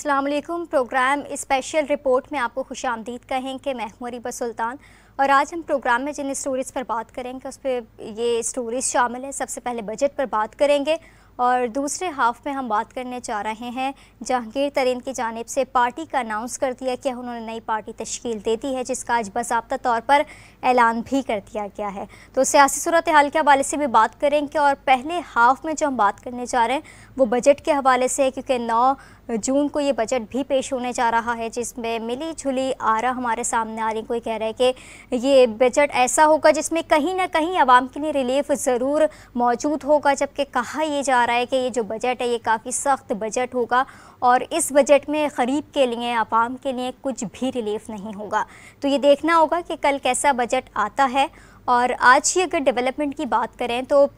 अस्सलाम वालेकुम। Programme special report में आपको खुशामदीद कहेंगे। मैं हूं अरीबा सुल्तान और आज हम प्रोग्राम में जिन स्टोरीज़ पर बात करेंगे उस पर ये स्टोरीज़ शामिल है। सबसे पहले बजट पर बात करेंगे और दूसरे हाफ में हम बात करने जा रहे हैं जहांगीर तरीन की जानिब से पार्टी का अनाउंस कर दिया कि उन्होंने नई पार्टी तश्कील दे दी है, जिसका आज बाज़ाब्ता तौर पर ऐलान भी कर दिया गया है। तो सियासी सूरत हाल के हवाले से भी बात करेंगे और पहले हाफ में जो हम बात करने जा रहे हैं वो बजट के हवाले से है, क्योंकि 9 जून को ये बजट भी पेश होने जा रहा है, जिसमें मिली जुली आरा हमारे सामने आ रही। कोई कह रहा है कि ये बजट ऐसा होगा जिसमें कहीं ना कहीं आवाम के लिए रिलीफ ज़रूर मौजूद होगा, जबकि कहा यह जा रहा है कि ये जो बजट है ये काफ़ी सख्त बजट होगा और इस बजट में ग़रीब के लिए, आवाम के लिए कुछ भी रिलीफ नहीं होगा। तो ये देखना होगा कि कल कैसा बजट आता है। और आज ही अगर डेवलपमेंट की बात करें तो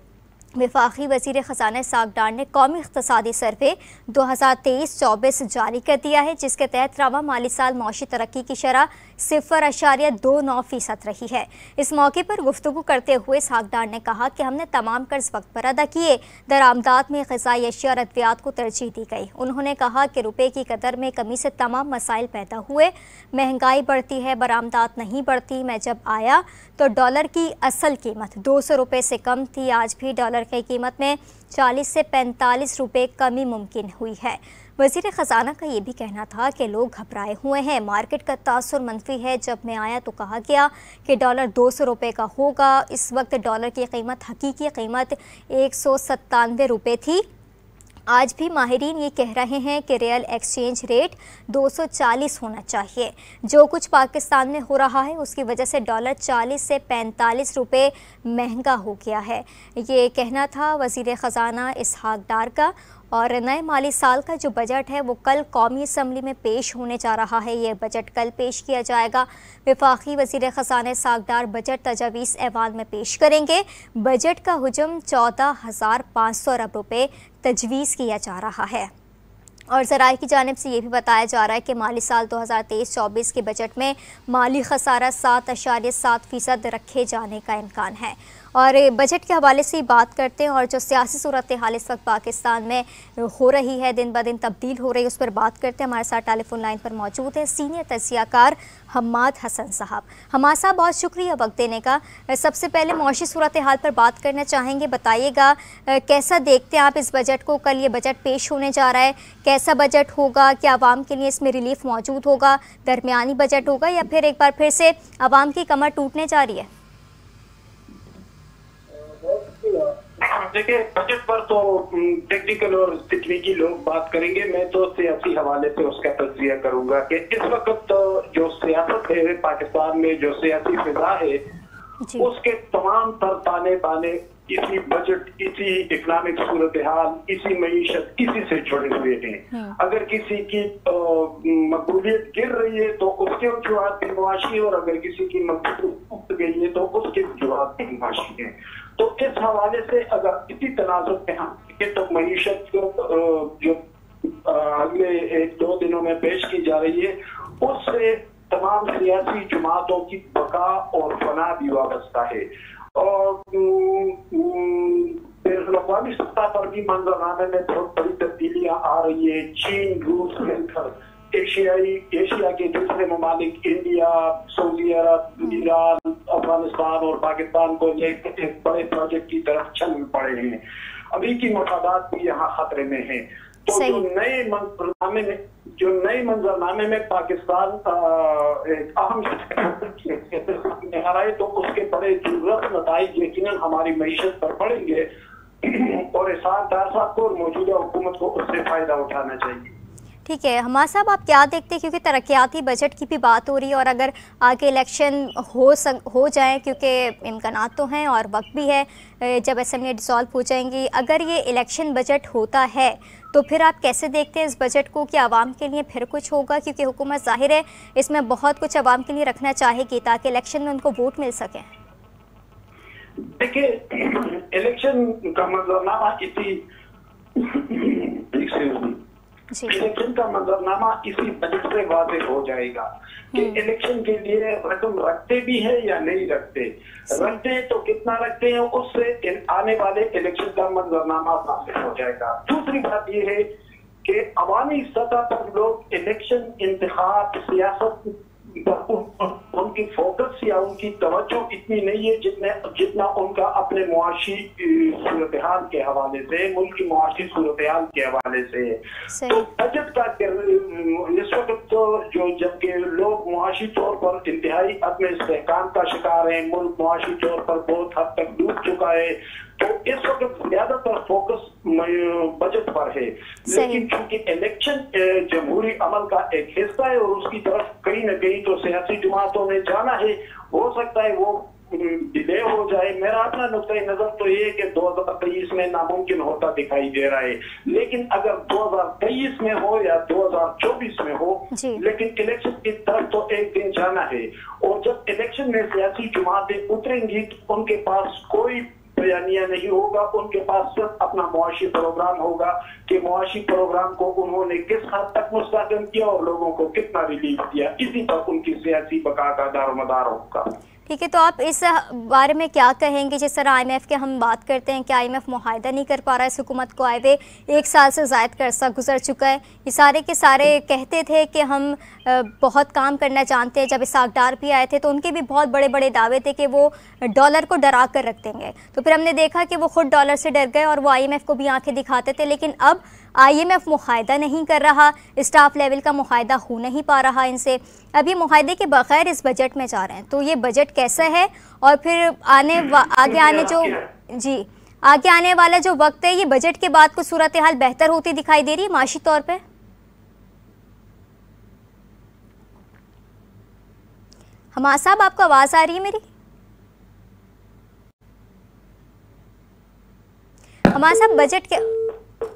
वफाकी वज़ीर ख़ज़ाना इसहाक़ डार ने कौमी इक़्तिसादी सर्वे 2023-24 जारी कर दिया है, जिसके तहत रवा माली साल मौशी तरक्की की शरह 0.29% रही है। इस मौके पर गुफ्तगू करते हुए इसहाक़ डार ने कहा कि हमने तमाम कर्ज वक्त पर अदा किए, दरामदात में ग़िज़ाई अशिया और अद्वियात को तरजीह दी गई। उन्होंने कहा कि रुपये की कदर में कमी से तमाम मसाइल पैदा हुए, महंगाई बढ़ती है, बरामदात नहीं बढ़ती। मैं जब आया तो डॉलर की असल कीमत 200 रुपये से कम थी, आज भी डॉलर की कीमत में 40 से 45 रुपये कमी मुमकिन हुई है। वज़ीर ख़ज़ाना का ये भी कहना था कि लोग घबराए हुए हैं, मार्केट का तासुर मनफी है। जब मैं आया तो कहा गया कि डॉलर 200 रुपये का होगा। इस वक्त डॉलर की कीमत, हकीकी कीमत 197 रुपये थी। आज भी माहिरीन ये कह रहे हैं कि रियल एक्सचेंज रेट 240 होना चाहिए। जो कुछ पाकिस्तान में हो रहा है उसकी वजह से डॉलर 40 से 45 रुपये महंगा हो गया है। ये कहना था वज़ीर ख़ज़ाना इसहाक़ डार का। और नए माली साल का जो बजट है वो कल कौमी असम्बली में पेश होने जा रहा है। ये बजट कल पेश किया जाएगा। वफाकी वज़ीर ख़ज़ाना इसहाक़ डार बजट तजावीज़ ऐवान में पेश करेंगे। बजट का हुजम 14,500 अरब रुपये तजवीज़ किया जा रहा है। और ज़राए की जानिब से ये भी बताया जा रहा है कि माली साल 2023-24 के बजट में माली खसारा 7.7% रखे जाने का इम्कान है। और बजट के हवाले से बात करते हैं और जो सियासी सूरत हाल इस वक्त पाकिस्तान में हो रही है, दिन ब दिन तब्दील हो रही है, उस पर बात करते हैं। हमारे साथ टेलीफोन लाइन पर मौजूद है सीनियर तज्ज़ियाकार हम्माद हसन साहब। हम्माद साहब, बहुत शुक्रिया वक्त देने का। सबसे पहले मौशी सूरत हाल पर बात करना चाहेंगे, बताइएगा कैसा देखते हैं आप इस बजट को? कल ये बजट पेश होने जा रहा है, कैसा बजट होगा? क्या आवाम के लिए इसमें रिलीफ मौजूद होगा? दरमियानी बजट होगा या फिर एक बार फिर से आवाम की कमर टूटने जा रही है? देखिए, बजट पर तो टेक्निकल और तकनीकी लोग बात करेंगे। मैं तो सियासी हवाले से उसका तज्जिया करूंगा कि इस वक्त तो जो सियासत है पाकिस्तान में, जो सियासी फिजा है, उसके तमाम तर ताने बाने इसी बजट, इसी इकनॉमिक सूरत हाल, इसी मईशत, इसी से जुड़े हुए हैं। अगर किसी की मकबूलियत गिर रही है तो उसके वजूहात भी मुआशी, और अगर किसी की मकबूलियत उठ गई है तो उसके वजूहात भी मुआशी है। तो इस हवाले से अगर इसी तनाजुर में हम देखें तो मईशत को जो अगले 1-2 दिनों में पेश की जा रही है, उससे तमाम सियासी जमातों की बका और फना भी वाबस्ता है। और बैनुल-अक़वामी सतह पर भी मंजरनामे में बहुत बड़ी तब्दीलियां आ रही है। चीन, रूस मिलकर एशिया के दूसरे ममालिक इंडिया, सऊदी अरब, ईरान, अफगानिस्तान और पाकिस्तान को लेकर एक बड़े प्रोजेक्ट की तरफ चल पड़े हैं। अमरीकी मफादात भी यहाँ खतरे में हैं। तो जो नए मंजरनामे में पाकिस्तान एक अहम आ रहा है, तो उसके बड़े दुर्लभ नताइज यकीनन हमारी मईशत पर पड़ेंगे और इसहाक़ डार साहब को और मौजूदा हुकूमत को उससे फायदा उठाना चाहिए। ठीक है हमाद साहब, आप क्या देखते हैं, क्योंकि तरक्याती बजट की भी बात हो रही है और अगर आगे इलेक्शन हो जाए, क्योंकि इम्कानात तो हैं और वक्त भी है जब असेंबली डिसॉल्व हो जाएंगी, अगर ये इलेक्शन बजट होता है तो फिर आप कैसे देखते हैं इस बजट को? कि आवाम के लिए फिर कुछ होगा? क्योंकि हुकूमत ज़ाहिर है इसमें बहुत कुछ आवाम के लिए रखना चाहेगी ताकि इलेक्शन में उनको वोट मिल सके। देखिए, इलेक्शन का मंजरनामा इलेक्शन का मंजरनामा इसी बजट से वाज़ेह हो जाएगा कि इलेक्शन के लिए रकम रखते भी है या नहीं रखते। रखते हैं तो कितना रखते हैं, उससे आने वाले इलेक्शन का मंजरनामा वाज़ेह हो जाएगा। दूसरी बात यह है कि अवामी सतह पर लोग इलेक्शन, इंतखाब, सियासत उनकी फोकस या उनकी तवज्जो इतनी नहीं है जितना उनका अपने मुआशी सूरत हाल के हवाले से, मुल्क की मुआशी सूरत हाल के हवाले से है। तो बजट का इस वक्त तो जो जबकि लोग मुआशी तौर पर इंतहाई अपने इस्तेहकाम का शिकार है, मुल्क मुआशी तौर पर बहुत हद तक डूब चुका है, तो इस वक्त ज्यादातर फोकस बजट पर है। लेकिन चूंकि इलेक्शन जमहूरी अमल का एक हिस्सा है और उसकी तरफ कहीं ना कहीं तो सियासी जमातों ने जाना है, हो सकता है वो डिले हो जाए। मेरा अपना नुक्ता नजर तो ये है कि 2023 में नामुमकिन होता दिखाई दे रहा है, लेकिन अगर 2023 में हो या 2024 में हो, लेकिन इलेक्शन की तरफ तो एक दिन जाना है। और जब इलेक्शन में सियासी जमातें उतरेंगी तो उनके पास कोई बयानिया नहीं होगा, उनके पास सिर्फ अपना मुआशी प्रोग्राम होगा कि मुआशी प्रोग्राम को उन्होंने किस हद तक मुस्तहकम किया और लोगों को कितना रिलीफ दिया, इसी पर उनकी सियासी बका का दारोमदार होगा। ठीक है, तो आप इस बारे में क्या कहेंगे? जिस तरह IMF के हम बात करते हैं कि IMF मुआहिदा नहीं कर पा रहा है इस हुकूमत को, आए हुए 1 साल से ज़ायद का अरसा गुजर चुका है। ये सारे के सारे कहते थे कि हम बहुत काम करना जानते हैं। जब इसाक डार भी आए थे तो उनके भी बहुत बड़े बड़े दावे थे कि वो डॉलर को डरा कर रख देंगे, तो फिर हमने देखा कि वो खुद डॉलर से डर गए और वो IMF को भी आंखें दिखाते थे। लेकिन अब IMF मुआहिदा नहीं कर रहा, स्टाफ लेवल का मुआहिदा हो नहीं पा रहा इनसे। अब ये मुआहिदे के बगैर इस बजट में जा रहे हैं, तो ये बजट कैसा है? और फिर आगे आने वाला जो वक्त है, ये बजट के बाद कुछ सूरत हाल बेहतर होती दिखाई दे रही है माशी तौर पे? हमाद साहब, आपको आवाज आ रही है मेरी? हमाद साहब, बजट के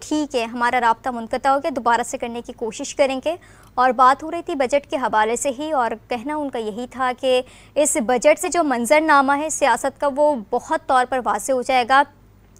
ठीक है, हमारा राब्ता मुनक़ता हो गया, दोबारा से करने की कोशिश करेंगे। और बात हो रही थी बजट के हवाले से ही, और कहना उनका यही था कि इस बजट से जो मंजरनामा है सियासत का वो बहुत तौर पर वाज़ेह हो जाएगा,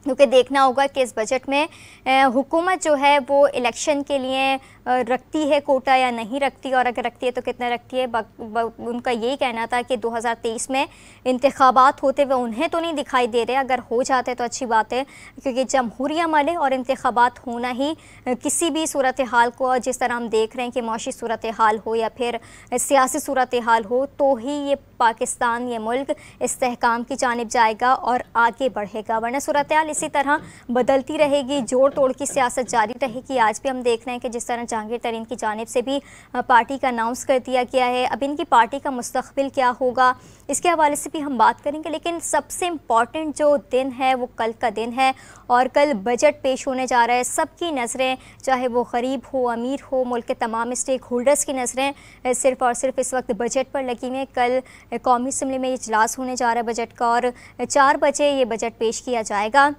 क्योंकि देखना होगा कि इस बजट में हुकूमत जो है वो इलेक्शन के लिए रखती है कोटा या नहीं रखती, और अगर रखती है तो कितना रखती है। उनका यही कहना था कि 2023 में इंतखाबात होते हुए उन्हें तो नहीं दिखाई दे रहे, अगर हो जाते तो अच्छी बात है, क्योंकि जमहूरी अमल है और इंतखाबात होना ही किसी भी सूरत हाल को, जिस तरह हम देख रहे हैं कि मौशी सूरत हाल हो या फिर सियासी सूरत हाल हो, तो ही ये पाकिस्तान, ये मुल्क इस्तेहकाम की जानिब जाएगा और आगे बढ़ेगा। वरना सूरत हाल इसी तरह बदलती रहेगी, जोड़ तोड़ की सियासत जारी रहेगी। आज भी हम देख रहे हैं कि जिस तरह जहांगीर तरीन की जानिब से भी पार्टी का अनाउंस कर दिया गया है। अब इनकी पार्टी का मुस्तकबिल क्या होगा, इसके हवाले से भी हम बात करेंगे। लेकिन सबसे इम्पॉर्टेंट जो दिन है वो कल का दिन है, और कल बजट पेश होने जा रहा है। सबकी नज़रें, चाहे वो गरीब हो, अमीर हो, मुल्क के तमाम स्टेक होल्डर्स की नज़रें सिर्फ़ और सिर्फ इस वक्त बजट पर लगी हुई हैं। कल कौमी असम्बली में इजलास होने जा रहा है बजट का, और 4 बजे ये बजट पेश किया जाएगा।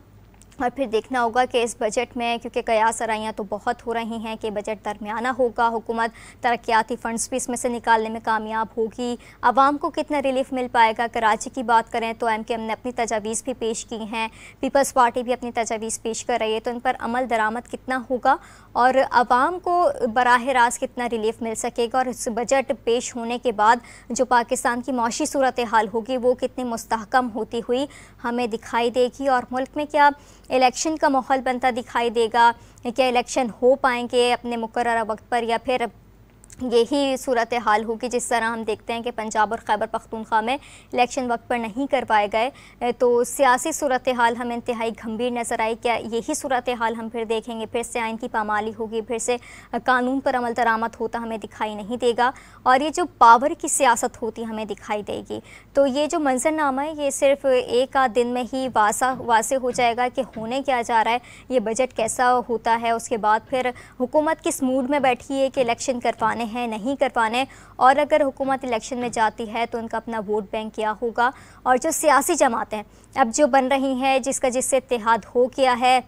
और फिर देखना होगा कि इस बजट में, क्योंकि कयास आराइयाँ तो बहुत हो रही हैं कि बजट दरमियाना होगा, हुकूमत तरक्याती फ़ंड्स भी इसमें से निकालने में कामयाब होगी, आवाम को कितना रिलीफ मिल पाएगा। कराची की बात करें तो MKM ने अपनी तजावीज़ भी पेश की हैं, पीपल्स पार्टी भी अपनी तजावीज़ पेश कर रही है, तो इन पर अमल दरामद कितना होगा और आवाम को बराह रास्त कितना रिलीफ मिल सकेगा, और इस बजट पेश होने के बाद जो पाकिस्तान की मौशी सूरत हाल होगी वो कितनी मुस्तहकम होती हुई हमें दिखाई देगी। और मुल्क में क्या इलेक्शन का माहौल बनता दिखाई देगा, क्या इलेक्शन हो पाएंगे अपने मुकर्रर वक्त पर, या फिर यही सूरत हाल होगी जिस तरह हम देखते हैं कि पंजाब और खैबर पख्तूनख्वा में इलेक्शन वक्त पर नहीं कर पाए गए, तो सियासी सूरत हाल हमें इंतहाई गंभीर नज़र आई। क्या यही सूरत हाल हम फिर देखेंगे, फिर से आइन की पामाली होगी, फिर से कानून पर अमल दरामद होता हमें दिखाई नहीं देगा, और ये जो पावर की सियासत होती हमें दिखाई देगी। तो ये जो मंजरनामा है ये सिर्फ एक आध दिन में ही वाज़ेह हो जाएगा कि होने क्या जा रहा है, ये बजट कैसा होता है। उसके बाद फिर हुकूमत किस मूड में बैठी है कि इलेक्शन करवाने हैं, नहीं कर पाने, और अगर हुकूमत इलेक्शन में जाती है तो उनका अपना वोट बैंक क्या होगा। और जो सियासी जमातें अब जो बन रही हैं, जिसका जिससे इत्तेहाद हो गया है,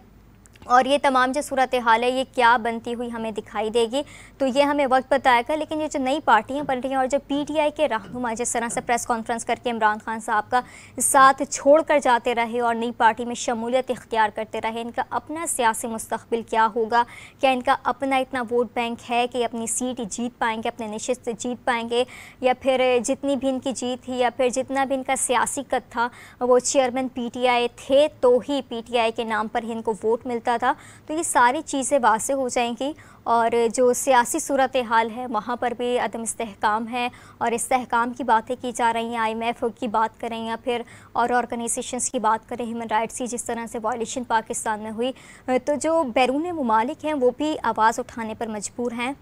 और ये तमाम जो सूरत हाल है ये क्या बनती हुई हमें दिखाई देगी, तो ये हमें वक्त बताएगा। लेकिन ये जो नई पार्टियां बन रही हैं और जो PTI के रहनुमा जिस तरह से प्रेस कॉन्फ्रेंस करके इमरान खान साहब का साथ छोड़ कर जाते रहे और नई पार्टी में शमूलियत इख्तियार करते रहे, इनका अपना सियासी मुस्तकबिल क्या होगा, क्या इनका अपना इतना वोट बैंक है कि अपनी सीट जीत पाएंगे, अपने नशिस्त जीत पाएंगे, या फिर जितनी भी इनकी जीत थी या फिर जितना भी इनका सियासी कद था वो चेयरमैन PTI थे तो ही PTI के नाम पर ही इनको वोट मिलता किया था, तो ये सारी चीज़ें वाज़ेह हो जाएंगी और जो सियासी सूरत हाल है वहाँ पर भी अदम इस्तेहकाम है और इस्तेहकाम की बातें की जा रही हैं। IMF की बात करें या फिर और ऑर्गेनाइजेशंस की बात करें, ह्यूमन राइट्स की जिस तरह से वायलेशन पाकिस्तान में हुई, तो जो बैरून मुमालिक हैं वो भी आवाज़ उठाने पर मजबूर हैं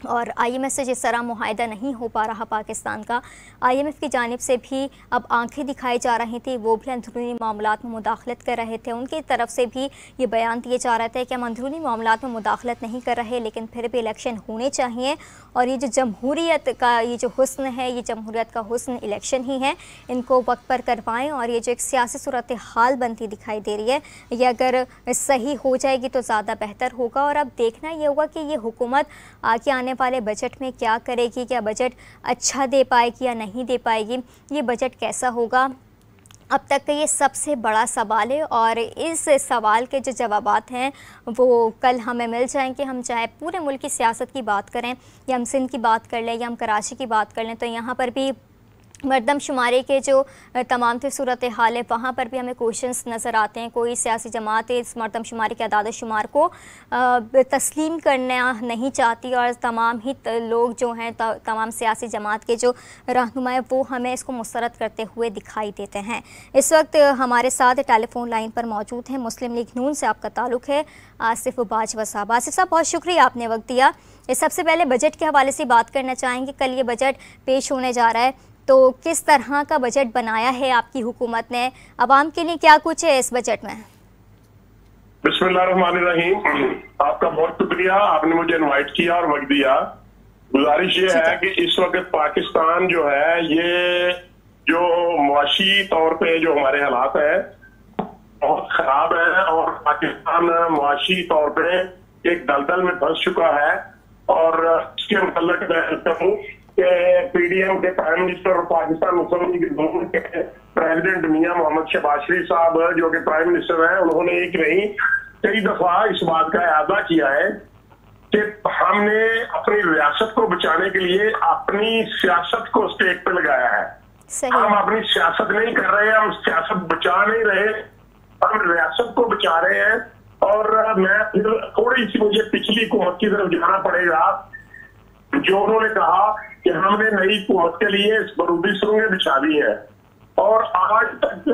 और IMF से जिस तरह मुआहदा नहीं हो पा रहा पाकिस्तान का, IMF की जानिब से भी अब आंखें दिखाई जा रही थी, वो भी अंदरूनी मामलात में मुदाखलत कर रहे थे। उनकी तरफ से भी ये बयान दिए जा रहे थे कि हम अंदरूनी मामलात में मुदाखलत नहीं कर रहे, लेकिन फिर भी इलेक्शन होने चाहिए और ये जो जमहूरियत का ये जो हुस्न है, ये जमहूरियत का हुस्न इलेक्शन ही है, इनको वक्त पर करवाएं। और ये जो एक सियासी सूरत हाल बनती दिखाई दे रही है, ये अगर सही हो जाएगी तो ज़्यादा बेहतर होगा। और अब देखना ये होगा कि ये हुकूमत आगे आने वाले बजट में क्या करेगी, क्या बजट अच्छा दे पाएगी या नहीं दे पाएगी, ये बजट कैसा होगा, अब तक का ये सबसे बड़ा सवाल है। और इस सवाल के जो जवाबात हैं वो कल हमें मिल जाएंगे। हम चाहे पूरे मुल्क की सियासत की बात करें या हम सिंध की बात कर लें या हम कराची की बात कर लें, तो यहाँ पर भी मरदमशुमारी के जो तमाम थे सूरत हाल है, वहाँ पर भी हमें क्वेश्चंस नज़र आते हैं। कोई सियासी जमात इस मरदमशुमारी के अदाद शुमार को तस्लीम करना नहीं चाहती और तमाम ही लोग जो हैं, तमाम सियासी जमात के जो रहनुमा वो हमें इसको मुस्तरद करते हुए दिखाई देते हैं। इस वक्त हमारे साथ टेलीफोन लाइन पर मौजूद हैं, मुस्लिम लीग नून से आपका ताल्लुक़ है, आसिफ बाजवा साहब। आसिफ साहब, बहुत शुक्रिया आपने वक्त दिया। सबसे पहले बजट के हवाले से बात करना चाहेंगे। कल ये बजट पेश होने जा रहा है, तो किस तरह का बजट बनाया है आपकी हुकूमत ने, आवाम के लिए क्या कुछ है इस बजट में? बिस्मिल्लाहिर्रहमानिर्रहीम, आपका बहुत शुक्रिया, आपने मुझे इनवाइट किया और वक्त दिया। गुजारिश ये है कि इस वक्त पाकिस्तान जो है, ये जो मुआशी तौर पे जो हमारे हालात है बहुत खराब है और पाकिस्तान मुआशी तौर पे एक दलदल में फंस चुका है। और इसके मुतल्लिक मैं कहूँ कि PDM के प्राइम मिनिस्टर और पाकिस्तान मुस्लिम लीग नून के प्रेसिडेंट मियां मोहम्मद शहबाज शरीफ साहब, जो कि प्राइम मिनिस्टर हैं, उन्होंने एक नहीं कई दफा इस बात का इरादा किया है कि हमने अपनी रियासत को बचाने के लिए अपनी सियासत को स्टेक पे लगाया है। हम अपनी सियासत नहीं कर रहे, हम सियासत बचा नहीं रहे, हम रियासत को बचा रहे हैं। और मैं फिर थोड़ी सी मुझे पिछली हुकूमत की तरफ जाना पड़ेगा, जो उन्होंने कहा कि हमने नई हुकूमत के लिए बारूदी सुरंगें बिछा दी हैं और आज तक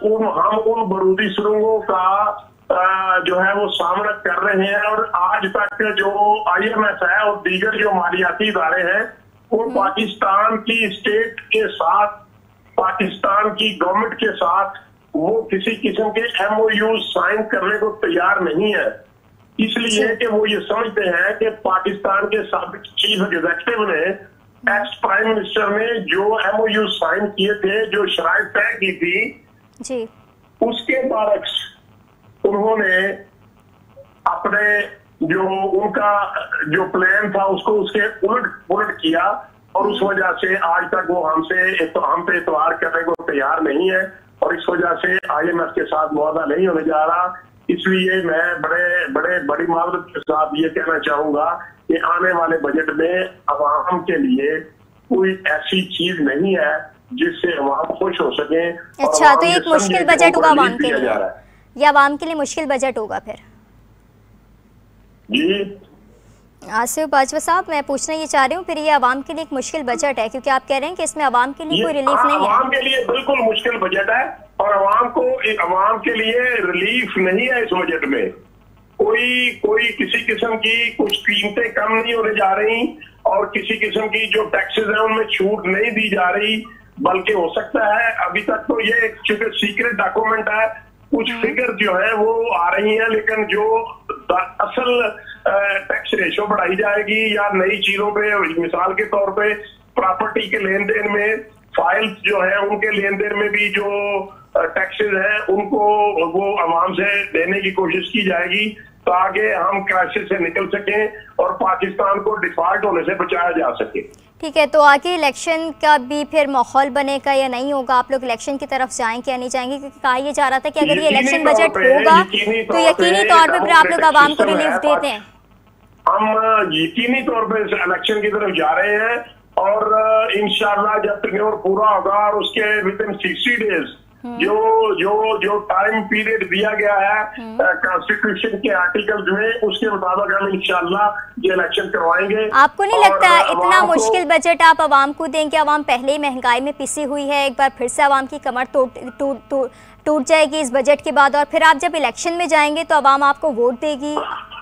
हम उन बारूदी सुरंगों का जो है वो सामना कर रहे हैं। और आज तक जो IMF है और दीगर जो मालियाती इदारे हैं वो पाकिस्तान की स्टेट के साथ, पाकिस्तान की गवर्नमेंट के साथ वो किसी किस्म के MOU साइन करने को तैयार नहीं है, इसलिए कि वो ये समझते हैं कि पाकिस्तान के साबिक चीफ एग्जीक्यूटिव ने, एक्स प्राइम मिनिस्टर ने जो MOU साइन किए थे, जो शराइत तय की थी जी, उसके बरक्स उन्होंने अपने जो उनका जो प्लान था उसको उसके उलट पुलट किया और उस वजह से आज तक वो हम पे एतवार करने को तैयार नहीं है और इस वजह से IMF के साथ मुआहदा नहीं होने जा रहा। इसलिए मैं बड़ी माजरत के साथ ये कहना चाहूंगा कि आने वाले बजट में अवाम के लिए कोई ऐसी चीज नहीं है जिससे अवाम खुश हो सके। अच्छा, तो एक मुश्किल बजट होगा अवाम के लिए, या अवाम के लिए मुश्किल बजट होगा फिर? जी आसिफ बाजवा साहब, मैं पूछना ये चाह रही हूँ, फिर ये अवाम के लिए एक मुश्किल बजट है क्योंकि आप कह रहे हैं कि इसमें अवाम के लिए कोई रिलीफ नहीं है। अवाम के लिए बिल्कुल मुश्किल बजट है और अवाम के लिए रिलीफ नहीं है। इस बजट में कोई किसी किस्म की कुछ कीमतें कम नहीं होने जा रही और किसी किस्म की जो टैक्सेस हैं उनमें छूट नहीं दी जा रही, बल्कि हो सकता है अभी तक तो ये चूंकि सीक्रेट डॉक्यूमेंट है, कुछ फिगर जो है वो आ रही है, लेकिन जो असल टैक्स रेशो बढ़ाई जाएगी या नई चीजों पे, मिसाल के तौर पे प्रॉपर्टी के लेन देन में, फाइल्स जो है उनके लेन देन में भी जो टैक्सेस है उनको वो अवाम से देने की कोशिश की जाएगी ताकि हम क्राइसिस से निकल सकें और पाकिस्तान को डिफॉल्ट होने से बचाया जा सके। ठीक है, तो आगे इलेक्शन का भी फिर माहौल बनेगा या नहीं होगा? आप लोग इलेक्शन की तरफ जाएंगे या नहीं जाएंगे? क्योंकि कहा यह जा रहा था कि अगर ये इलेक्शन बजट होगा तो यकीनी तौर पे फिर आप लोग आवाम को रिलीफ देते हैं। हम यकीनी तौर पे इलेक्शन की तरफ जा रहे हैं और इंशाल्लाह जब टेन्योर पूरा होगा और उसके विद इन 60 डेज जो जो जो टाइम पीरियड दिया गया है कॉन्स्टिट्यूशन के आर्टिकल्स में, उसके मुताबिक हम इंशाल्लाह ये इलेक्शन करवाएंगे। आपको नहीं लगता इतना मुश्किल बजट आप आवाम को देंगे? आवाम पहले ही महंगाई में पिसी हुई है, एक बार फिर से आवाम की कमर टूट जाएगी इस बजट के बाद, और फिर आप जब इलेक्शन में जाएंगे तो आवाम आपको वोट देगी।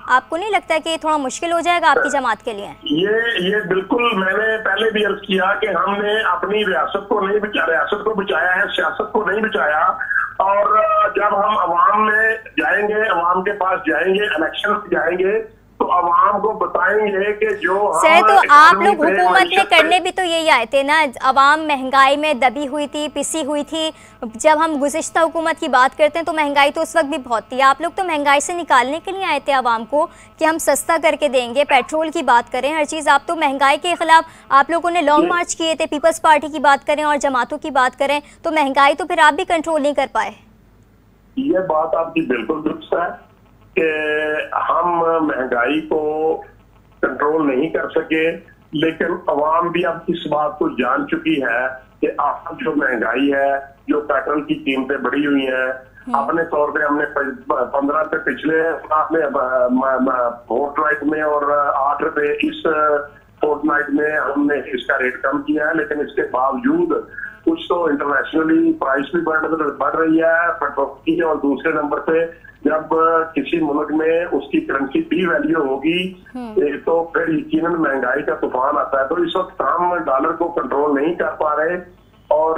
आपको नहीं लगता कि थोड़ा मुश्किल हो जाएगा आपकी जमात के लिए? ये बिल्कुल, मैंने पहले भी अर्ज किया कि हमने अपनी रियासत को नहीं बचाया, रियासत को बचाया है, सियासत को नहीं बचाया। और जब हम अवाम में जाएंगे, अवाम के पास जाएंगे, इलेक्शन में जाएंगे, तो अवाम को बताएंगे कि जो सर, तो आप लोग हुकूमत में करने भी तो यही आए थे ना। अवाम महंगाई में दबी हुई थी, पिसी हुई थी। जब हम गुज़िश्ता हुकूमत की बात करते हैं तो महंगाई तो उस वक्त भी बहुत थी। आप लोग तो महंगाई से निकालने के लिए आए थे अवाम को कि हम सस्ता करके देंगे। पेट्रोल की बात करें, हर चीज़। आप तो महंगाई के खिलाफ आप लोगों ने लॉन्ग मार्च किए थे। पीपल्स पार्टी की बात करें और जमातों की बात करें तो महंगाई तो फिर आप भी कंट्रोल नहीं कर पाए। ये बात आपकी बिल्कुल दुरुस्त है कि हम महंगाई को कंट्रोल नहीं कर सके, लेकिन अवाम भी अब इस बात को जान चुकी है कि आज जो महंगाई है, जो पेट्रोल की कीमतें बढ़ी हुई हैं, अपने तौर पे हमने 15 पे पिछले फोर्टनाइट में और 8 रुपए इस फोर्टनाइट में हमने इसका रेट कम किया है। लेकिन इसके बावजूद कुछ तो इंटरनेशनली प्राइस भी बढ़ रही है पेट्रोल की, और दूसरे नंबर पे जब किसी मुल्क में उसकी करेंसी डी वैल्यू होगी तो फिर यकीनन महंगाई का तूफान आता है। तो इस वक्त हम डॉलर को कंट्रोल नहीं कर पा रहे और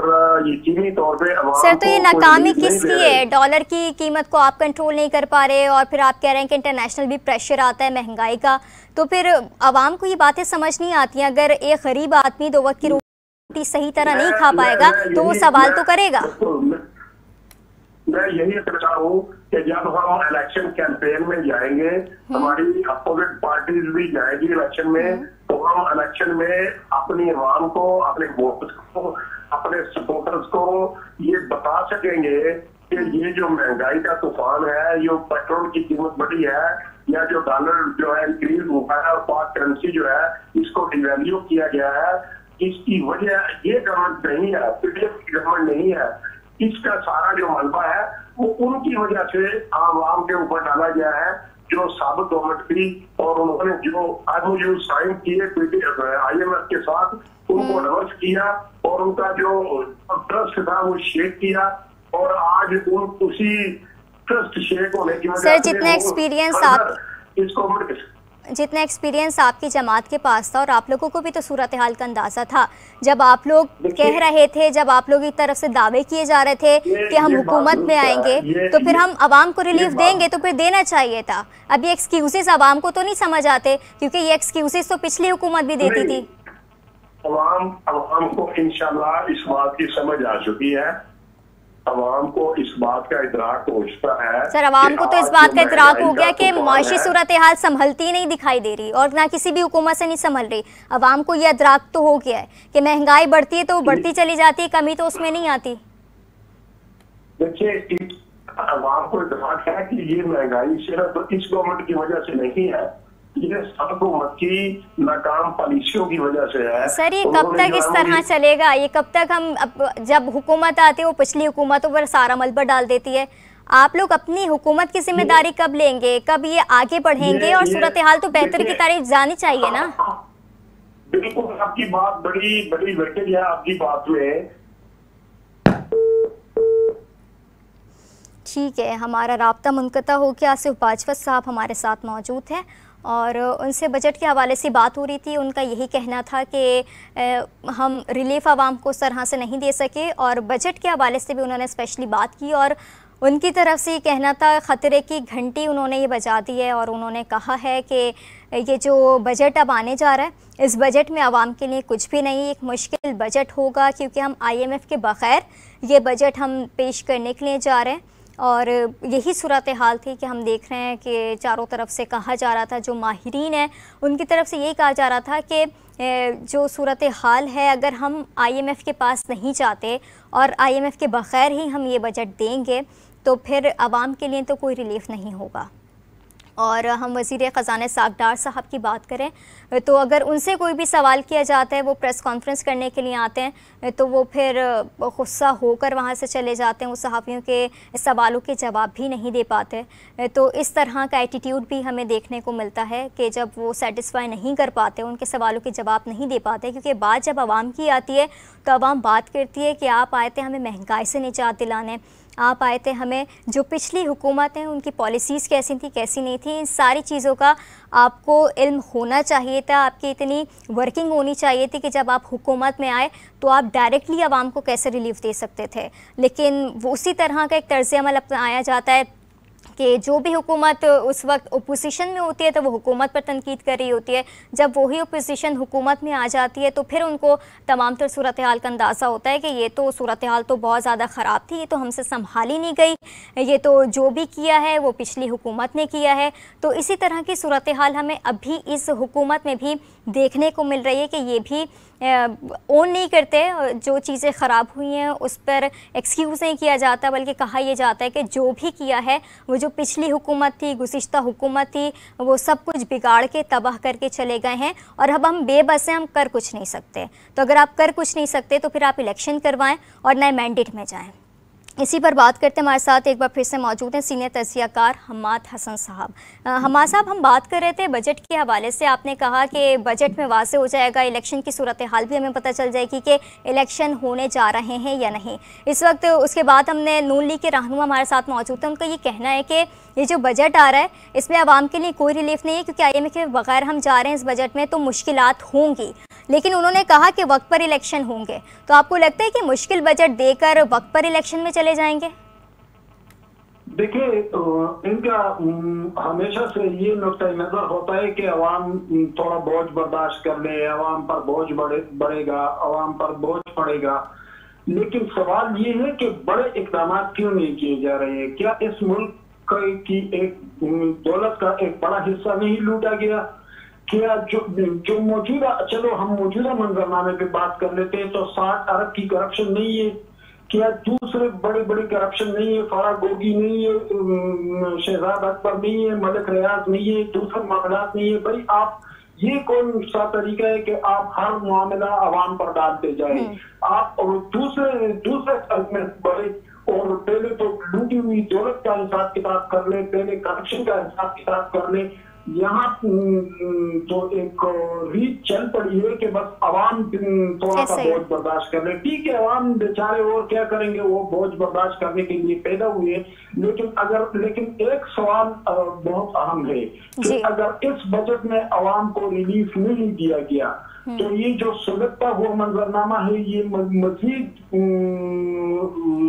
यकीनी तौर पे सर, तो ये नाकामी किसकी है? डॉलर की कीमत को आप कंट्रोल नहीं कर पा रहे और फिर आप कह रहे हैं कि इंटरनेशनल भी प्रेशर आता है महंगाई का, तो फिर आवाम को ये बातें समझ नहीं आती हैं। अगर एक गरीब आदमी 2 वक्त की रोटी सही तरह नहीं खा पाएगा तो वो सवाल तो करेगा। मैं यही कहना हूँ कि जब हम इलेक्शन कैंपेन में जाएंगे, हमारी अपोजिट पार्टीज भी जाएगी इलेक्शन में, तो हम इलेक्शन में अपनी आवाम को, अपने वोटर्स को, अपने सपोर्टर्स को ये बता सकेंगे कि ये जो महंगाई का तूफान है, जो पेट्रोल की कीमत बढ़ी है, या जो डॉलर जो है इंक्रीज हुआ है और पाक करेंसी जो है इसको डिवैल्यू किया गया है, इसकी वजह ये गवर्नमेंट नहीं है, पीडीएफ की गवर्नमेंट नहीं है। इसका सारा जो मलबा है वो उनकी वजह से आवाम के ऊपर डाला गया है, जो साबित गवर्नमेंट थी। और उन्होंने जो एमओयू साइन किए IMF के साथ, उनको रिवर्स किया और उनका जो ट्रस्ट था वो शेक किया, और आज उसी ट्रस्ट शेक होने की वजह से जितना एक्सपीरियंस आपकी जमात के पास था और आप लोगों को भी तो सूरत हाल का अंदाजा था, जब आप लोग कह रहे थे, जब आप लोगों की तरफ से दावे किए जा रहे थे कि हम हुकूमत में आएंगे तो फिर हम आवाम को रिलीफ देंगे, तो फिर देना चाहिए था। अब ये एक्सक्यूजेस आवाम को तो नहीं समझ आते, क्योंकि ये एक्सक्यूजेस तो पिछली हुकूमत भी देती थी। आवाम को इंशाल्लाह इस बात की समझ आ चुकी है, अवाम को इस बात का इदराक हो चुका है। सर, अवाम को तो इस बात का इदराक हो गया कि मुआशी सूरत हाल संभलती नहीं दिखाई दे रही और ना किसी भी हुकूमत से नहीं संभल रही। अवाम को यह इदराक तो हो गया है कि महंगाई बढ़ती है तो बढ़ती चली जाती है, कमी तो उसमें नहीं आती। देखिए, अवाम को इदराक है कि ये महंगाई सिर्फ इस गवर्नमेंट की वजह से नहीं है, ये सब हुकूमत की नाकाम पॉलिसियों की वजह से है। सर, ये कब तक इस तरह चलेगा? ये कब तक हम जब हुकूमत आती है वो पिछली हुकूमतों पर सारा मलबा डाल देती है। आप लोग अपनी हुकूमत की जिम्मेदारी कब लेंगे? कब ये आगे बढ़ेंगे? और सूरत हाल तो बेहतर की तरफ जानी चाहिए ना। बिल्कुल, आपकी बात बड़ी वेटेज है आपकी बात में। ठीक है, हमारा राब्ता मुनक़ता हो गया। आसिफ बाजवा साहब हमारे साथ मौजूद हैं और उनसे बजट के हवाले से बात हो रही थी। उनका यही कहना था कि हम रिलीफ आवाम को इस तरह से नहीं दे सके, और बजट के हवाले से भी उन्होंने स्पेशली बात की और उनकी तरफ से ये कहना था, ख़तरे की घंटी उन्होंने ये बजा दी है। और उन्होंने कहा है कि ये जो बजट अब आने जा रहा है, इस बजट में आवाम के लिए कुछ भी नहीं, एक मुश्किल बजट होगा, क्योंकि हम IMF के बग़ैर ये बजट हम पेश करने के लिए जा रहे हैं। और यही सूरत हाल थी कि हम देख रहे हैं कि चारों तरफ से कहा जा रहा था, जो माहिरीन हैं उनकी तरफ से यही कहा जा रहा था कि जो सूरत हाल है, अगर हम IMF के पास नहीं जाते और IMF के बग़ैर ही हम ये बजट देंगे तो फिर आवाम के लिए तो कोई रिलीफ नहीं होगा। और हम वज़ीर ख़ज़ाना सागडार साहब की बात करें तो अगर उनसे कोई भी सवाल किया जाता है, वो प्रेस कॉन्फ्रेंस करने के लिए आते हैं तो वो फिर गुस्सा होकर वहाँ से चले जाते हैं, वो सहाफ़ियों के सवालों के जवाब भी नहीं दे पाते। तो इस तरह का एटीट्यूड भी हमें देखने को मिलता है कि जब वो सेटिस्फाई नहीं कर पाते, उनके सवालों के जवाब नहीं दे पाते, क्योंकि बात जब आवाम की आती है तो आवाम बात करती है कि आप आए थे हमें महंगाई से निजात दिलाने, आप आए थे हमें जो पिछली हुकूमत हैं उनकी पॉलिसीज़ कैसी थी कैसी नहीं थी, इन सारी चीज़ों का आपको इल्म होना चाहिए था, आपकी इतनी वर्किंग होनी चाहिए थी कि जब आप हुकूमत में आए तो आप डायरेक्टली आवाम को कैसे रिलीफ दे सकते थे। लेकिन वो उसी तरह का एक तर्ज़ अमल अपनाया जाता है कि जो भी हुकूमत उस वक्त ओपोजिशन में होती है तो वो हुकूमत पर तनकीद कर रही होती है, जब वही ओपोजिशन हुकूमत में आ जाती है तो फिर उनको तमाम तर सूरत हाल का अंदाज़ा होता है कि ये तो सूरत हाल तो बहुत ज़्यादा ख़राब थी, ये तो हमसे संभाली नहीं गई, ये तो जो भी किया है वो पिछली हुकूमत ने किया है। तो इसी तरह की सूरत हाल हमें अभी इस हुकूमत में भी देखने को मिल रही है कि ये भी ओन नहीं करते, जो चीज़ें ख़राब हुई हैं उस पर एक्सक्यूज़ नहीं किया जाता, बल्कि कहा यह जाता है कि जो भी किया है वो जो पिछली हुकूमत थी, गुज़िश्ता हुकूमत थी, वो सब कुछ बिगाड़ के तबाह करके चले गए हैं और अब हम बेबस हैं, हम कर कुछ नहीं सकते। तो अगर आप कर कुछ नहीं सकते तो फिर आप इलेक्शन करवाएं और नए मैंडेट में जाएं। इसी पर बात करते हमारे साथ एक बार फिर से मौजूद हैं सीनियर तज़कियाकार हम्माद हसन साहब। हम्माद साहब, हम बात कर रहे थे बजट के हवाले से, आपने कहा कि बजट में वाज़ेह हो जाएगा, इलेक्शन की सूरत हाल भी हमें पता चल जाएगी कि इलेक्शन होने जा रहे हैं या नहीं। इस वक्त उसके बाद हमने नून लीग के रहनुमा हमारे साथ मौजूद हैं, उनका ये कहना है कि ये जो बजट आ रहा है इसमें आवाम के लिए कोई रिलीफ नहीं है, क्योंकि IMF के बगैर हम जा रहे हैं इस बजट में तो मुश्किलात होंगी, लेकिन उन्होंने कहा कि वक्त पर इलेक्शन होंगे। तो आपको लगता है कि मुश्किल बजट देकर वक्त पर इलेक्शन में चले जाएंगे? देखिए, इनका हमेशा से ये नुक्ता नजर होता है कि अवाम थोड़ा बोझ बर्दाश्त कर ले, अवाम पर बोझ बढ़ेगा, अवाम पर बोझ पड़ेगा। लेकिन सवाल ये है कि बड़े इकदाम क्यों नहीं किए जा रहे हैं? क्या इस मुल्क की एक दौलत का एक बड़ा हिस्सा नहीं लूटा गया? क्या जो मौजूदा, चलो हम मौजूदा मंजरनामे पे बात कर लेते हैं तो 60 अरब की करप्शन नहीं है? क्या दूसरे बड़े बड़े करप्शन नहीं है? फराह गोगी नहीं है, शहजाद अकबर नहीं है, मलिक रियाज नहीं है, दूसरे मामला नहीं है? भाई आप ये कौन सा तरीका है कि आप हर मामला अवाम पर डालते जाए? आप दूसरे बड़े और पहले तो लूटी हुई दौलत का हिसाब किताब कर ले, पहले करप्शन का हिसाब किताब कर ले। यहाँ तो एक रीत चल पड़ी है कि बस अवाम थोड़ा सा बोझ बर्दाश्त कर ले। ठीक है, अवाम बेचारे और क्या करेंगे, वो बोझ बर्दाश्त करने के लिए पैदा हुए। लेकिन एक सवाल बहुत अहम है कि अगर इस बजट में अवाम को रिलीफ नहीं दिया गया तो ये जो सुलगता हुआ मंजरनामा है ये मजीद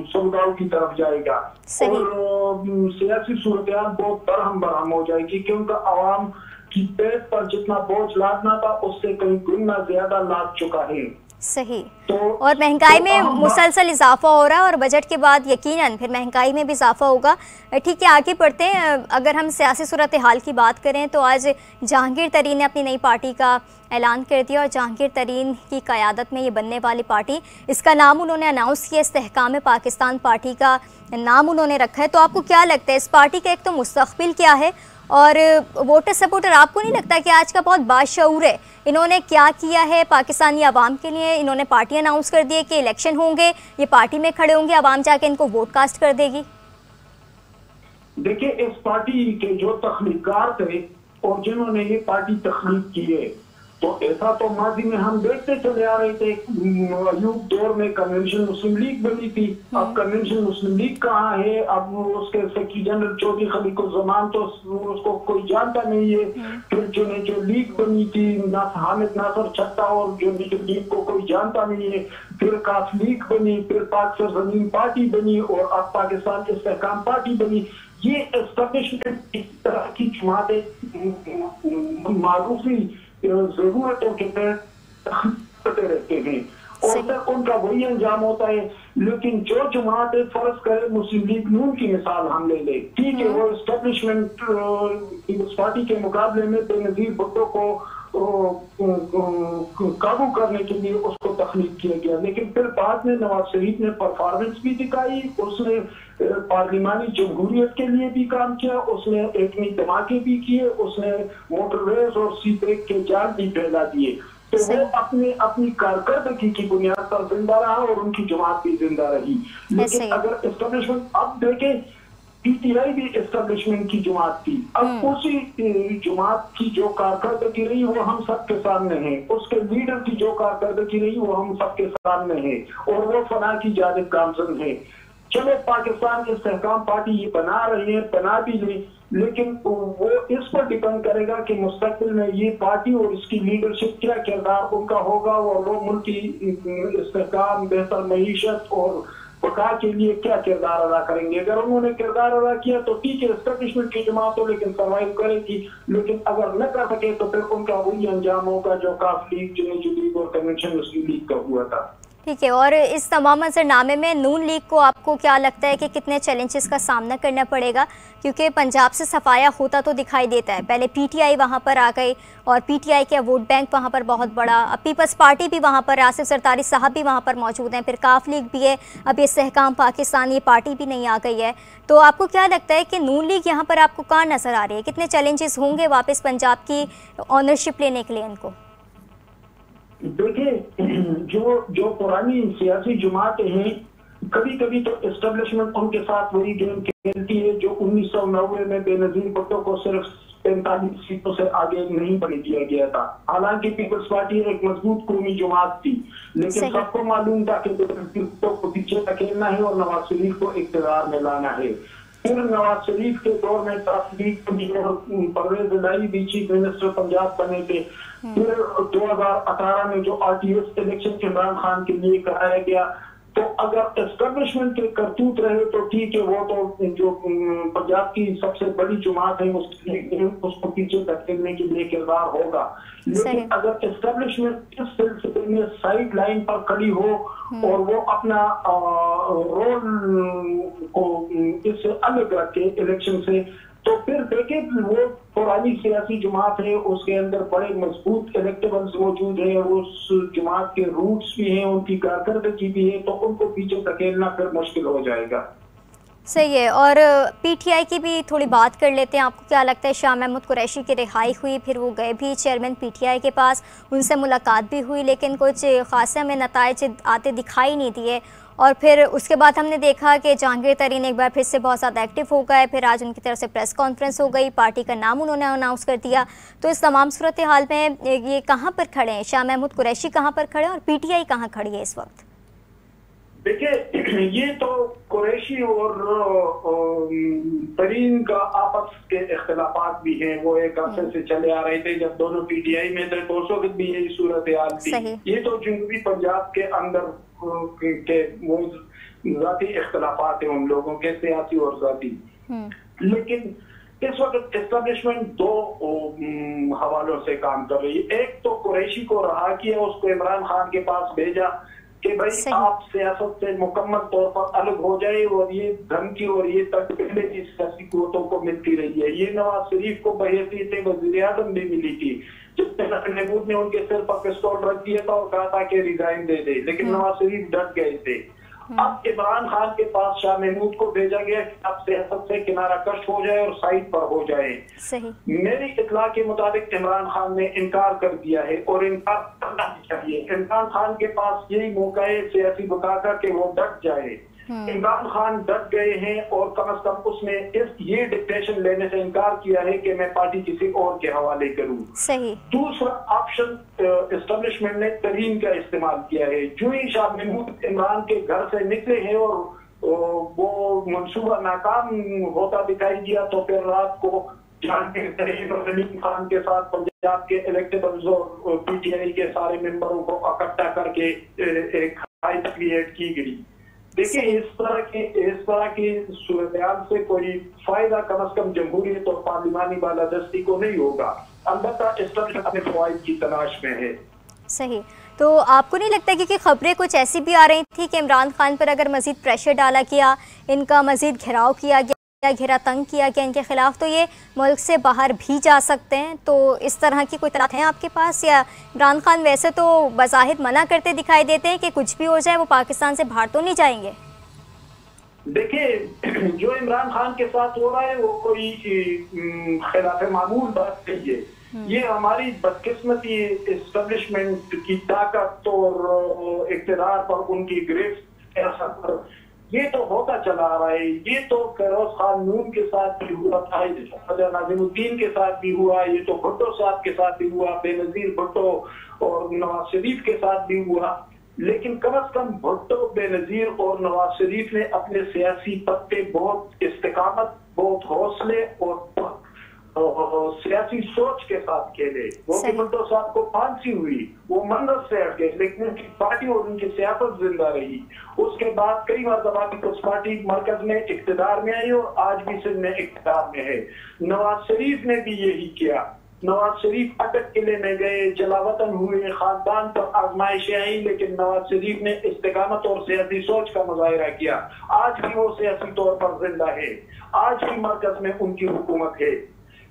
सौदाओं की तरफ जाएगा और सियासी सूरत बहुत बरहम हो जाएगी, क्योंकि अवाम की पेट पर जितना बोझ लादना था उससे कई गुना ज्यादा लाद चुका है। सही। और महंगाई में मुसलसल इजाफा हो रहा है और बजट के बाद यकीनन फिर महंगाई में भी इजाफा होगा। ठीक है, आगे बढ़ते हैं। अगर हम सियासी सूरत हाल की बात करें तो आज जहांगीर तरीन ने अपनी नई पार्टी का ऐलान कर दिया और जहांगीर तरीन की क़यादत में ये बनने वाली पार्टी, इसका नाम उन्होंने अनाउंस किया, इस्तेहकाम पाकिस्तान पार्टी का नाम उन्होंने रखा है। तो आपको क्या लगता है इस पार्टी का एक तो मुस्तक़बिल क्या है और वोटर सपोर्टर, आपको नहीं लगता कि आज का बहुत बाशऊर है? इन्होंने क्या किया है पाकिस्तानी आवाम के लिए? इन्होंने पार्टी अनाउंस कर दी है कि इलेक्शन होंगे, ये पार्टी में खड़े होंगे, आवाम जाके इनको वोट कास्ट कर देगी। देखिए, इस पार्टी के जो तख्लीकार थे और जिन्होंने ये पार्टी तख्लीक की है, तो ऐसा तो माजी में हम देखते चले आ रहे थे। अयूब दौर में कन्वेंशन मुस्लिम लीग बनी थी, अब कन्वेंशन मुस्लिम लीग कहाँ है? अब उसके सेक्रेटरी जनरल चौधरी खलीकुज़्ज़मान तो उसको कोई जानता नहीं है। फिर जो लीग बनी थी हामिद नासर छत्ता और जो लीग को कोई जानता नहीं है। फिर काफ लीग बनी, फिर पाक सरजमीन पार्टी बनी और अब पाकिस्तान इस्तेहकाम पार्टी बनी। ये एस्टेब्लिशमेंट इस तरह की जमातें मारूफी जरूरतों के तहत रहते हैं और फिर उनका वही अंजाम होता है। लेकिन जो जमातें फर्ज करे मुस्लिम लीग नून की मिसाल हम ले ठीक है, वो एस्टेब्लिशमेंट उस पार्टी के मुकाबले में बेनजीर भुट्टो को काबू करने के लिए उसको तख्लीक किया गया। लेकिन फिर बाद में नवाज शरीफ ने परफॉर्मेंस भी दिखाई, उसने पार्लिमानी जमहूरियत के लिए भी काम किया, उसने एटमी धमाके भी किए, उसने मोटरवेज और सी ब्रेक के जाल भी फैला दिए। तो वो अपनी कारकर्दगी की बुनियाद पर जिंदा रहा और उनकी जमात भी जिंदा रही। लेकिन अगर एस्टेब्लिशमेंट अब देखें, पीटीआई भी एस्टेब्लिशमेंट की जमात थी, अब उसी जमात की जो कारकर्दगी रही वो हम सबके सामने है, उसके लीडर की जो कारकर्दगी रही वो हम सबके सामने है और वो फना की जानिब गामजन है। चलो पाकिस्तान इस्तेहकाम पार्टी ये बना रही है, बना भी ले, लेकिन वो इस पर डिपेंड करेगा कि मुस्तकबिल में ये पार्टी और इसकी लीडरशिप क्या किरदार उनका होगा और वो मुल्क की इस्तेहकाम, बेहतर मईशत और बका के लिए क्या किरदार अदा करेंगे। अगर उन्होंने किरदार अदा किया तो ठीक है, एस्टेब्लिशमेंट की जमात हो लेकिन सर्वाइव करेगी, लेकिन अगर न कर सके तो फिर उनका वही अंजाम होगा जो काफ लीग, जुनेजू लीग और कन्वेंशन मुस्लिम लीग का हुआ था। ठीक है, और इस तमाम मंजरनामे में नून लीग को आपको क्या लगता है कि कितने चैलेंजेस का सामना करना पड़ेगा? क्योंकि पंजाब से सफाया होता तो दिखाई देता है, पहले पीटीआई वहां पर आ गई और पीटीआई का वोट बैंक वहां पर बहुत बड़ा, अब पीपल्स पार्टी भी वहां पर, आसिफ जरदारी साहब भी वहां पर मौजूद हैं, फिर काफ लीग भी है, अब ये इस्तेहकाम पाकिस्तान ये पार्टी भी नहीं आ गई है। तो आपको क्या लगता है कि नून लीग यहाँ पर आपको कहाँ नज़र आ रही है? कितने चैलेंजेस होंगे वापस पंजाब की ऑनरशिप लेने के लिए इनको? देखिए, जो पुरानी सियासी जमातें हैं, कभी कभी तो एस्टेब्लिशमेंट उनके साथ वही गेम खेलती है जो 1990 में बेनजीर भुट्टो को सिर्फ 45 सीटों से आगे नहीं बढ़ने दिया गया था। हालांकि पीपल्स पार्टी एक मजबूत कौमी जमात थी, लेकिन सबको मालूम था कि बेनजीर भुट्टो को पीछे धकेलना है और नवाज शरीफ को इक़्तिदार में लाना है। फिर नवाज शरीफ के दौर में परवेज इलाही भी चीफ मिनिस्टर पंजाब बने थे। फिर 2018 में जो आरटीएस इलेक्शन इमरान खान के लिए कराया गया, तो अगर एस्टेब्लिशमेंट के करतूत रहे तो ठीक है, वो तो जो पंजाब की सबसे बड़ी जमात है उसको पीछे धकेलने के लिए किरदार होगा। लेकिन अगर एस्टेब्लिशमेंट इस सिलसिले में साइड लाइन पर खड़ी हो और वो अपना रोल को इससे अलग रखे इलेक्शन से, तो फिर देखें वो पुरानी सियासी जमात है, उसके अंदर बड़े मजबूत इलेक्टेबल्स मौजूद हैं, उस जमात के रूट्स भी हैं, उनकी कारकर्दगी भी है, तो उनको पीछे धकेलना फिर मुश्किल हो जाएगा। सही है, और पीटीआई की भी थोड़ी बात कर लेते हैं। आपको क्या लगता है, शाह महमूद कुरैशी की रिहाई हुई, फिर वो गए भी चेयरमैन पीटीआई के पास, उनसे मुलाकात भी हुई, लेकिन कुछ खासे हमें नताइज आते दिखाई नहीं दिए, और फिर उसके बाद हमने देखा कि जहांगीर तरीन एक बार फिर से बहुत ज़्यादा एक्टिव हो गए, फिर आज उनकी तरफ से प्रेस कॉन्फ्रेंस हो गई, पार्टी का नाम उन्होंने अनाउंस कर दिया। तो इस तमाम सूरत हाल में ये कहाँ पर खड़े हैं, शाह महमूद कुरैशी कहाँ पर खड़े हैं और पीटीआई कहाँ खड़ी है इस वक्त? देखिए, ये तो कुरैशी और तरीन का आपस के इख्तिलाफात भी हैं, वो एक अरसे से चले आ रहे थे। जब दोनों पीटीआई में थे तो उस वक्त भी यही सूरत हाल थी। ये तो जनूबी पंजाब के अंदर के वो जाती इख्तिलाफात हैं उन लोगों के, सियासी और जाती। लेकिन इस वक्त एस्टेब्लिशमेंट दो हवालों से काम कर रही है। एक तो कुरैशी को रहा किया, उसको इमरान खान के पास भेजा कि भाई आप सियासत से मुकम्मल तौर पर अलग हो जाए, और ये धमकी और ये तक पहले की सियासी कुव्वतों को मिलती रही है। ये नवाज शरीफ को बहैसियत वज़ीर आज़म भी मिली थी, जब महमूद ने उनके सिर पर पिस्तौल रख दिया था और कहा था कि रिजाइन दे दे, लेकिन नवाज शरीफ डट गए थे। अब इमरान खान के पास शाह महमूद को भेजा गया कि आप सियासत से किनारा कश हो जाए और साइड पर हो जाए। मेरी इत्तला के मुताबिक इमरान खान ने इनकार कर दिया है, और इनकार करना चाहिए। इमरान खान के पास यही मौका है सियासी बका का कि वो डट जाए। इमरान खान डट गए हैं, और कम से कम उसने ये डिक्टेशन लेने से इनकार किया है कि मैं पार्टी किसी और के हवाले करूं। सही। दूसरा ऑप्शन एस्टेब्लिशमेंट ने तरीन का इस्तेमाल किया है। जो ही शाह महमूद इमरान के घर से निकले हैं और वो मंसूबा नाकाम होता दिखाई दिया, तो फिर रात को जहांगीर तरीन और सलीम खान के साथ पंजाब के इलेक्टेबल्स और पीटीआई के सारे मेंबरों को इकट्ठा करके एक हाई क्रिएट की गई। देखिए, इस तरह की सूरत से कोई फायदा कम से कम जमहूरियत और पार्लिमानी बालादस्ती को नहीं होगा। अलबत्ता एस्टेब्लिशमेंट अपने फवाइद की तलाश में है। सही। तो आपको नहीं लगता कि खबरें कुछ ऐसी भी आ रही थी कि इमरान खान पर अगर मजीद प्रेशर डाला गया, इनका मजीद घेराव किया गया, घेरा तंग किया गया इनके खिलाफ, तो ये मुल्क से बाहर भी जा सकते हैं। तो इस तरह की कोई इत्तलात हैं आपके पास, या इमरान खान वैसे तो बज़ाहिर मना करते दिखाई देते हैं कि कुछ भी हो जाए वो पाकिस्तान से बाहर तो नहीं जाएंगे? देखिए, जो इमरान खान के साथ हो रहा है वो कोई खिलाफ मामूल बात नहीं है। ये हमारी बदकिस्मती एस्टेब्लिशमेंट की ताकत और इक़्तिदार पर उनकी गिरफ्त ये तो होता चला आ रहा है। ये तो फिरोज खान नून के साथ भी हुआ था, नाज़िमुद्दीन के साथ भी हुआ, ये तो भुट्टो साहब के साथ भी हुआ, बेनज़ीर भुट्टो और नवाज शरीफ के साथ भी हुआ। लेकिन कम अज कम भुट्टो, बेनज़ीर और नवाज शरीफ ने अपने सियासी पत्ते बहुत इस्तिकामत, बहुत हौसले और सियासी सोच के साथ खेले। वो कि भुट्टो साहब को फांसी हुई, वो मंदिर से हट गए, लेकिन उनकी पार्टी और उनकी सियासत जिंदा रही। उसके बाद कई मरतबा पीपल्स पार्टी मरकज में इक़्तिदार में आई और आज भी सिंध में इक़्तिदार में है। नवाज शरीफ ने भी यही किया। नवाज शरीफ अटक किले में गए, जलावतन हुए, खानदान पर आजमाइशें आई, लेकिन नवाज शरीफ ने इस्तिकामत और सियासी सोच का मुजाहिरा किया। आज भी वो सियासी तौर पर जिंदा है, आज भी मरकज में उनकी हुकूमत है।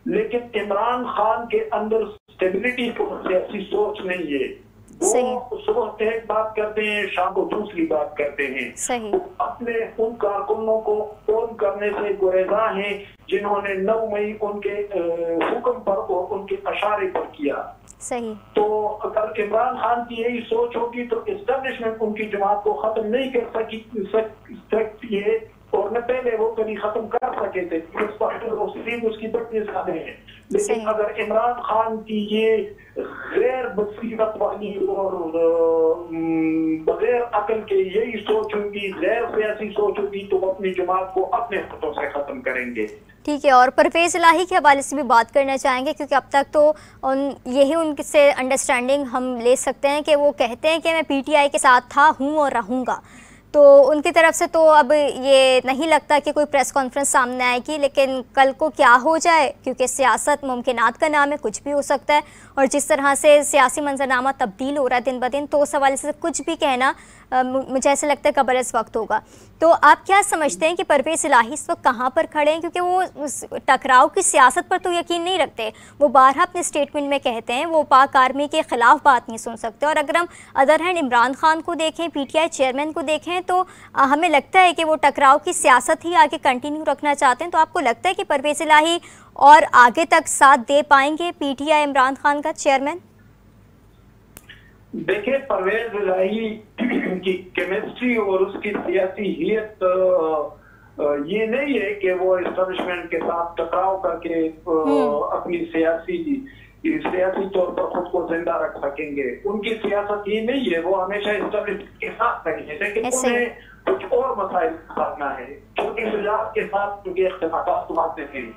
लेकिन इमरान खान के अंदर स्टेबिलिटी और सियासी सोच नहीं है। वो सुबह एक बात करते हैं, शाम को दूसरी बात करते हैं। अपने उन कारकुनों को फोन करने से गुरेजा हैं जिन्होंने 9 मई उनके हुक्म पर और उनके इशारे पर किया। तो अगर इमरान खान की यही सोच होगी तो एस्टेब्लिशमेंट उनकी जमात को खत्म नहीं कर सकती है, और न पहले वो कभी खत्म कर सके थे। उसकी बड़ी साधे हैं। लेकिन अगर इमरान खान की ये गैर बसीरत वाली और बगैर अकल के यही सोच होगी, गैर सियासी सोच होगी, तो वो अपनी जमात को अपने हाथों से खत्म करेंगे। ठीक है, और परवेज इलाही के हवाले से भी बात करना चाहेंगे, क्योंकि अब तक तो यही उनसे अंडरस्टैंडिंग हम ले सकते हैं कि वो कहते हैं कि मैं PTI के साथ था, हूँ और रहूँगा। तो उनकी तरफ से तो अब ये नहीं लगता कि कोई प्रेस कॉन्फ्रेंस सामने आएगी, लेकिन कल को क्या हो जाए, क्योंकि सियासत मुमकिनात का नाम है, कुछ भी हो सकता है। और जिस तरह से सियासी मंजरनामा तब्दील हो रहा है दिन ब दिन, तो उस हवाले से कुछ भी कहना मुझे ऐसा लगता है कबल इस वक्त होगा। तो आप क्या समझते हैं कि परवेज इलाही इस वक्त कहाँ पर खड़े हैं? क्योंकि वो टकराव की सियासत पर तो यकीन नहीं रखते। वो बारहा अपने स्टेटमेंट में कहते हैं वो पाक आर्मी के ख़िलाफ़ बात नहीं सुन सकते। और अगर हम अदर हैंड इमरान खान को देखें, PTI चेयरमैन को देखें, तो हमें लगता है कि वो टकराव की सियासत ही आगे कंटिन्यू रखना चाहते हैं। तो आपको लगता है कि परवेज इलाही और आगे तक साथ दे पाएंगे PTI इमरान खान का चेयरमैन? देखिए, परवेज इलाही की केमिस्ट्री और उसकी सियासी हियत ये नहीं है कि वो एस्टेब्लिशमेंट के साथ टकराव करके अपनी सियासी तौर पर खुद को जिंदा रख सकेंगे। उनकी सियासत ये नहीं है। वो हमेशा एस्टेब्लिशमेंट के साथ रहेंगे, लेकिन उन्हें कुछ और मसाइल करना है क्योंकि सुजात के साथ उनके इख्तिलाफात होते हैं।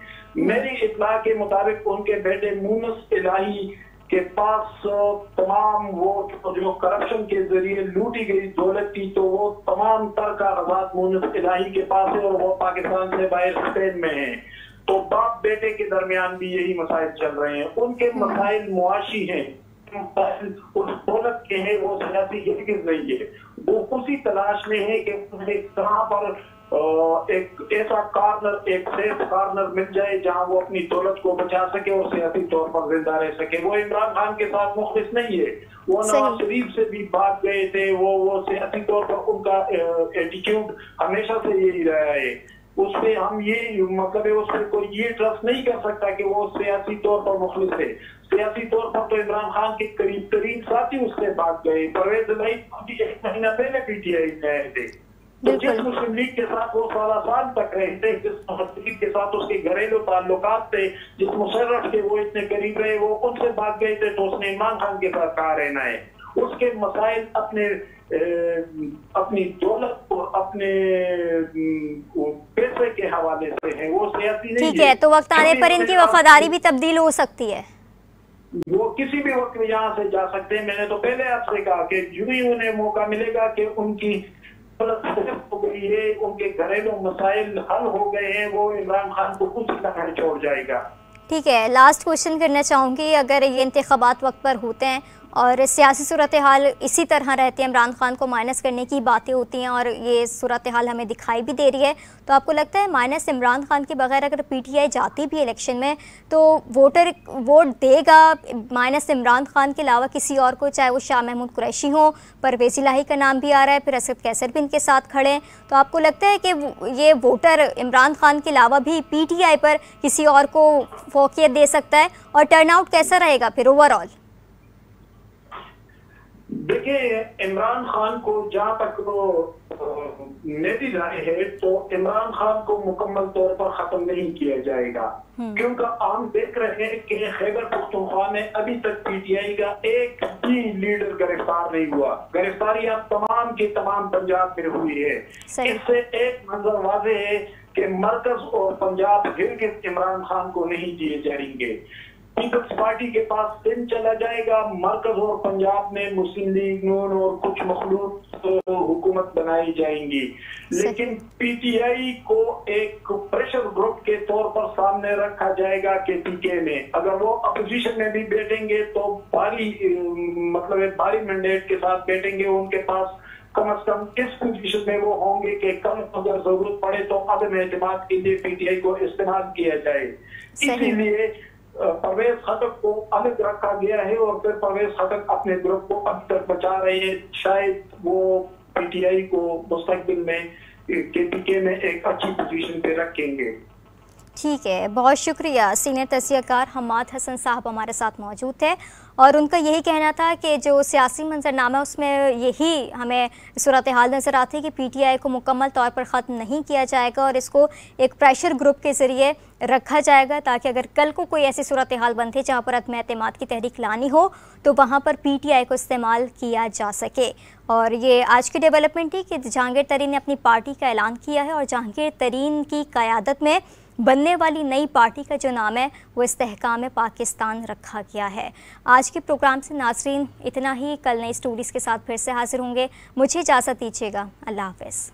मेरी इत्तला के मुताबिक उनके बेटे मूनस इलाही के पास तमाम वो जो करप्शन के जरिए लूटी गई दौलत थी, तो वो तमाम तर कागजात मूनस इलाही के पास है और वो पाकिस्तान से बाहर स्पेन में है। तो बाप बेटे के दरमियान भी यही मसाइल चल रहे हैं। उनके मसाइल मुआशी हैं, उस दौलत के हैं, वो सियासी नहीं है। वो उसी तलाश में है कि उन्हें कहां पर एक ऐसा कॉर्नर, एक सेफ कॉर्नर मिल जाए जहां वो अपनी दौलत को बचा सके और सियासी तौर पर जिंदा रह सके। वो इमरान खान के साथ मुखलिस नहीं है। वो नवाज शरीफ से भी बात गए थे। वो सियासी तौर पर उनका एटीट्यूड हमेशा से यही रहा है। उसपे हम ये मतलब है, उसपे कोई ये ट्रस्ट नहीं कर सकता कि वो सियासी तौर पर मुखलिस है। सियासी तौर पर तो इमरान खान के करीब तरीन साथी उससे बात गए। परवेज इलाही 1 महीना पहले PTI में आए थे। जिस मुस्लिम लीग के साथ वो 16 साल तक रहे थे, जिस मुस्लिम लीग के साथ उसके घरेलू ताल्लुकात थे, जिस मुशर्रफ के वो इतने करीब रहे, वो उनसे बात गए थे, तो उसने इमरान खान के साथ कहा रहना है। उसके मसाइल अपनी दौलत और अपने पैसे के हवाले से है, वो सियासी नहीं है। ठीक है, तो वक्त आने पर इनकी वफादारी भी तब्दील हो सकती है। वो किसी भी वक्त यहाँ से जा सकते हैं। मैंने तो पहले आपसे कहा कि जो ही उन्हें मौका मिलेगा कि उनकी हो गई है, उनके घरेलू मसाइल हल हो गए हैं, वो इमरान खान को उसी तरह छोड़ जाएगा। ठीक है, लास्ट क्वेश्चन करना चाहूँगी, अगर ये इंतखाबात वक्त पर होते हैं और सियासी सूरत हाल इसी तरह रहती है, इमरान खान को माइनस करने की बातें होती हैं और ये सूरत हाल हमें दिखाई भी दे रही है। तो आपको लगता है माइनस इमरान खान के बगैर अगर पीटीआई जाती भी इलेक्शन में तो वोटर वोट देगा माइनस इमरान खान के अलावा किसी और को, चाहे वो शाह महमूद कुरैशी हो, परवेज़ इलाही का नाम भी आ रहा है, फिर असद कैसर भी इनके साथ खड़े हैं। तो आपको लगता है कि ये वोटर इमरान खान के अलावा भी पीटीआई पर किसी और को फोकियत दे सकता है, और टर्नआउट कैसा रहेगा फिर ओवरऑल? देखिए, इमरान खान को जहां तक वो मेरी राय है तो इमरान खान को मुकम्मल तौर पर खत्म नहीं किया जाएगा, क्योंकि हम देख रहे हैं कि खैबर पख्तूनख्वा में अभी तक पीटीआई का एक भी लीडर गिरफ्तार नहीं हुआ। गिरफ्तारियां तमाम की तमाम पंजाब में हुई है। इससे एक मंजर वाज़े है कि मरकज और पंजाब हिरगिज़ इमरान खान को नहीं दिए जाएंगे। पीपल्स पार्टी के पास दिन चला जाएगा, मरकज और पंजाब में मुस्लिम लीग नून और कुछ मखलूत हुकूमत बनाई जाएंगी, लेकिन पीटीआई को एक प्रेशर ग्रुप के तौर पर सामने रखा जाएगा कि पीके में अगर वो अपोजिशन में भी बैठेंगे तो भारी भारी मैंडेट के साथ बैठेंगे। उनके पास कम से कम इस पोजीशन में वो होंगे कि कल अगर जरूरत पड़े तो अदम एतमाद के लिए पीटीआई को इस्तेमाल किया जाए। इसीलिए परवेज खटक को अलग रखा गया है और फिर परवेज खटक अपने ग्रुप को अब तक बचा रहे हैं। शायद वो पीटीआई को मुस्तकबिल में केपीके में एक अच्छी पोजीशन पे रखेंगे। ठीक है, बहुत शुक्रिया। सीनियर तजियाकार हम्माद हसन साहब हमारे साथ मौजूद थे और उनका यही कहना था कि जो सियासी मंजरनामा है उसमें यही हमें सूरत हाल नज़र आती है कि पीटीआई को मुकम्मल तौर पर ख़त्म नहीं किया जाएगा और इसको एक प्रेशर ग्रुप के ज़रिए रखा जाएगा, ताकि अगर कल को कोई ऐसी सूरत हाल बनती है जहाँ पर अदम एतमाद की तहरीक लानी हो तो वहाँ पर पीटीआई को इस्तेमाल किया जा सके। और ये आज की डेवलपमेंट थी कि जहांगीर तरीन ने अपनी पार्टी का ऐलान किया है और जहांगीर तरीन की क़यादत में बनने वाली नई पार्टी का जो नाम है वो इस्तेहकाम पाकिस्तान रखा गया है। आज के प्रोग्राम से नाज़रीन इतना ही। कल नई स्टोरीज़ के साथ फिर से हाजिर होंगे। मुझे इजाज़त दीजिएगा। अल्लाह हाफ़िज़।